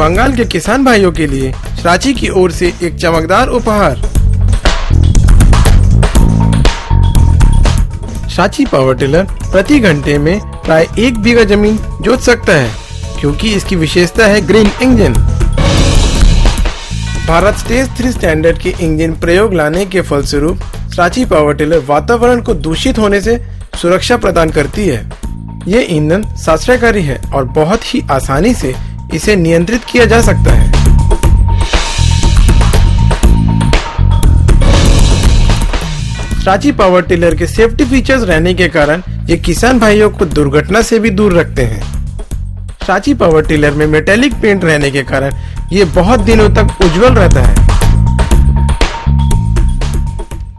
बंगाल के किसान भाइयों के लिए रांची की ओर से एक चमकदार उपहार। रांची पावर टिलर प्रति घंटे में प्राय 1 बीघा जमीन जोत सकता है, क्योंकि इसकी विशेषता है green engine. Bharat stage 3 standard के इंजन प्रयोग लाने के फलस्वरूप रांची पावर टिलर वातावरण को दूषित होने से सुरक्षा प्रदान करती है। ये ईंधन साश्रयकारी है और बहुत ही आसानी से इसे नियंत्रित किया जा सकता है। रांची पावर टिलर के सेफ्टी फीचर्स रहने के कारण ये किसान भाइयों को दुर्घटना से भी दूर रखते हैं। रांची पावर टिलर में मेटेलिक पेंट रहने के कारण ये बहुत दिनों तक उज्जवल रहता है।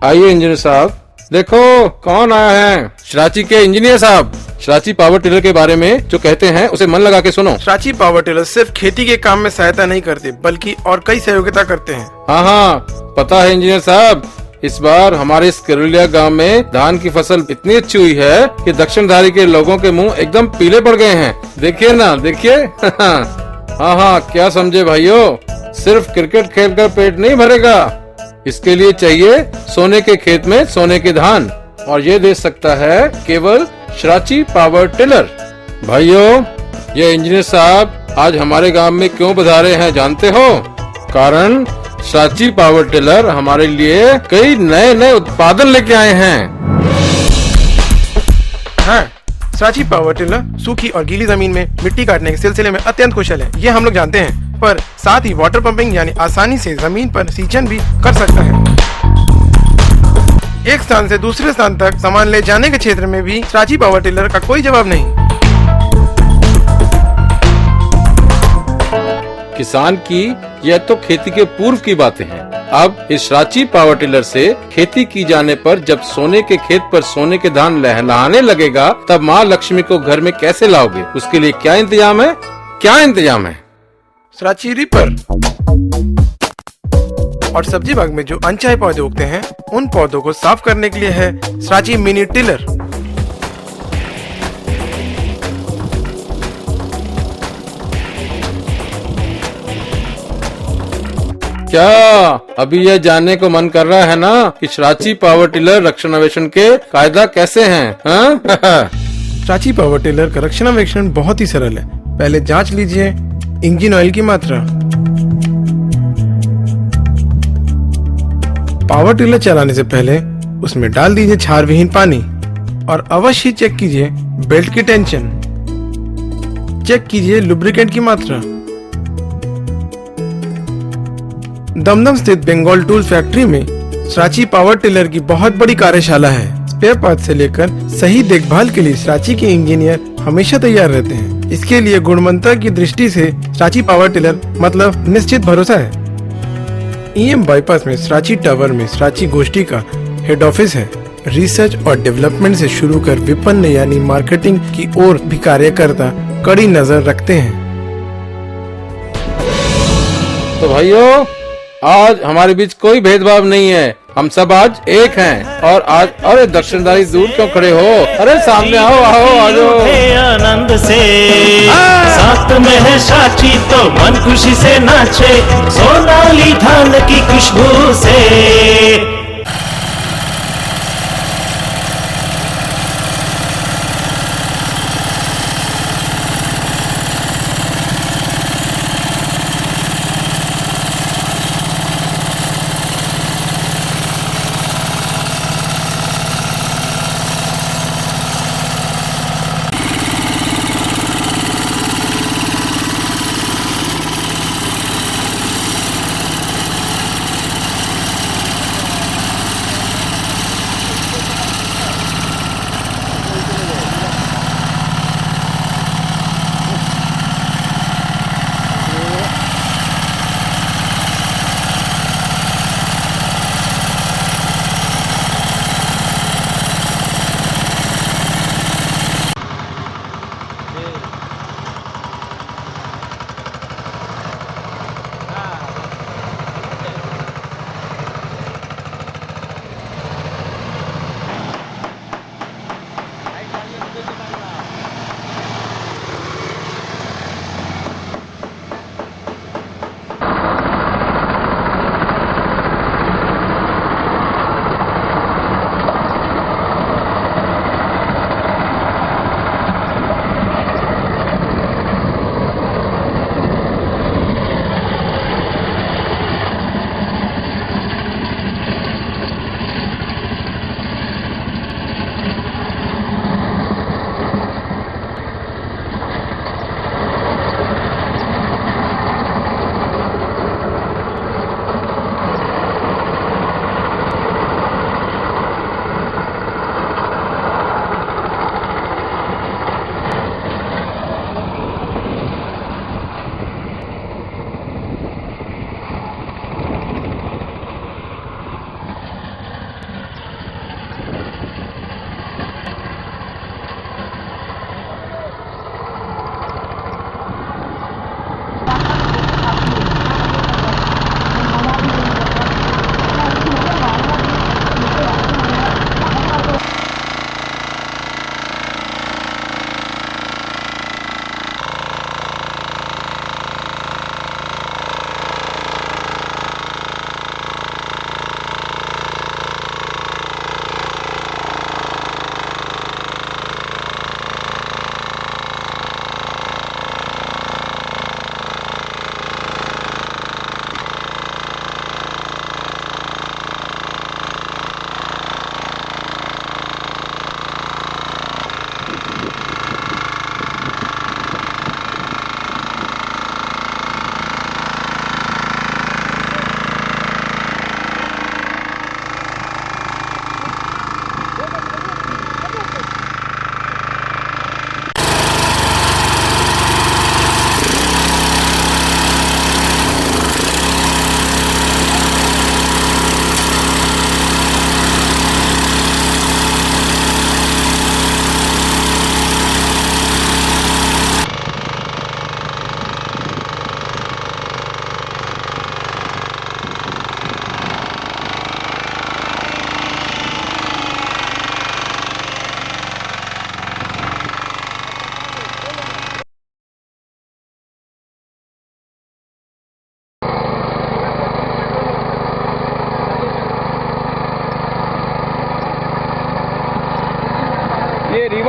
आइए इंजीनियर साहब, देखो कौन आया है। रांची के इंजीनियर साहब, रांची पावर टिलर के बारे में जो कहते हैं उसे मन लगा के सुनो। रांची पावर टिलर सिर्फ खेती के काम में सहायता नहीं करते, बल्कि और कई सहयोगिता करते हैं। हाँ, पता है इंजीनियर साहब, इस बार हमारे इस करुलिया गांव में धान की फसल इतनी अच्छी हुई है कि दक्षिण धारी के लोगों के मुंह एकदम पीले पड़ गए हैं। देखिए ना, देखिए। हाँ, क्या समझे भाइयों, सिर्फ क्रिकेट खेलकर पेट नहीं भरेगा, इसके लिए चाहिए सोने के खेत में सोने के धान, और ये दे सकता है केवल रांची पावर टिलर। भाइयों, ये इंजीनियर साहब आज हमारे गांव में क्यों पधारे हैं जानते हो? कारण रांची पावर टिलर हमारे लिए कई नए उत्पादन लेके आए हैं। हाँ, रांची पावर टिलर सूखी और गीली जमीन में मिट्टी काटने के सिलसिले में अत्यंत कुशल है, ये हम लोग जानते हैं, पर साथ ही वाटर पंपिंग यानी आसानी से जमीन पर सिंचाई भी कर सकता है। एक स्थान से दूसरे स्थान तक सामान ले जाने के क्षेत्र में भी रांची पावर टिलर का कोई जवाब नहीं। किसान की यह तो खेती के पूर्व की बातें हैं। अब इस रांची पावर टिलर से खेती की जाने पर जब सोने के खेत पर सोने के धान लहलहाने लगेगा, तब माँ लक्ष्मी को घर में कैसे लाओगे? उसके लिए क्या इंतजाम है? रांची रीपर और सब्जी बाग में जो अनचाहे पौधे उगते हैं, उन पौधों को साफ करने के लिए है रांची मिनी टिलर। क्या अभी यह जानने को मन कर रहा है ना कि रांची पावर टिलर रक्षणावेक्षण के कायदा कैसे हैं? हाँ? रांची पावर टिलर का रक्षणावेक्षण बहुत ही सरल है। पहले जांच लीजिए इंजन ऑयल की मात्रा। पावर टिलर चलाने से पहले उसमें डाल दीजिए क्षार विहीन पानी और अवश्य चेक कीजिए बेल्ट की टेंशन। चेक कीजिए लुब्रिकेंट की मात्रा। दमदम स्थित बंगाल टूल फैक्ट्री में रांची पावर टिलर की बहुत बड़ी कार्यशाला है। स्पेयर पार्ट से लेकर सही देखभाल के लिए रांची के इंजीनियर हमेशा तैयार रहते हैं। इसके लिए गुणवत्ता की दृष्टि से रांची पावर टिलर मतलब निश्चित भरोसा है। ईएम बाईपास में रांची टावर में रांची गोष्ठी का हेड ऑफिस है। रिसर्च और डेवलपमेंट से शुरू कर विपणन यानी मार्केटिंग की ओर भी कार्यकर्ता कड़ी नजर रखते हैं। तो भाइयों, आज हमारे बीच कोई भेदभाव नहीं है, हम सब आज एक हैं। और आज अरे दक्षिणधारी दूर क्यों खड़े हो? अरे सामने आओ, आ जाओ। आनंद से साथ में है साची तो मन खुशी से नाचे, सोनाली धान की खुशबू से।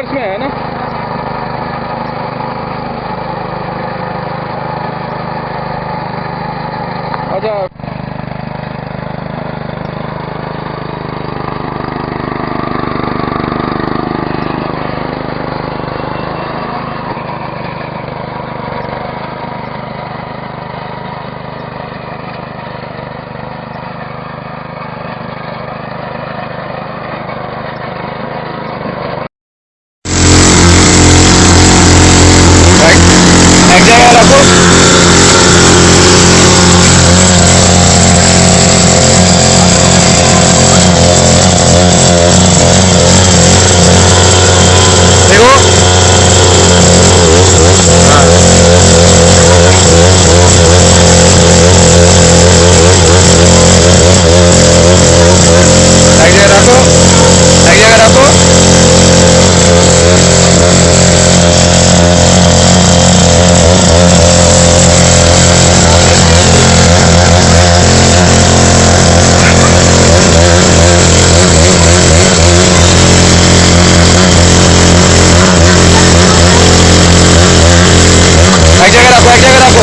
रिवर्स में है ना। अच्छा एक जगह रखो। देखो एक जगह रखो, एक जगह रखो। एक जगह रखो, एक जगह रखो।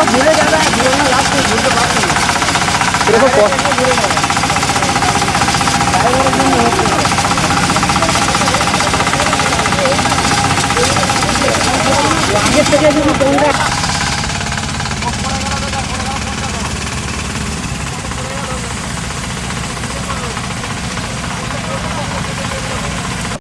भूले जाना है, भूलना लास्ट में भूल के बात करना। देखो आगे से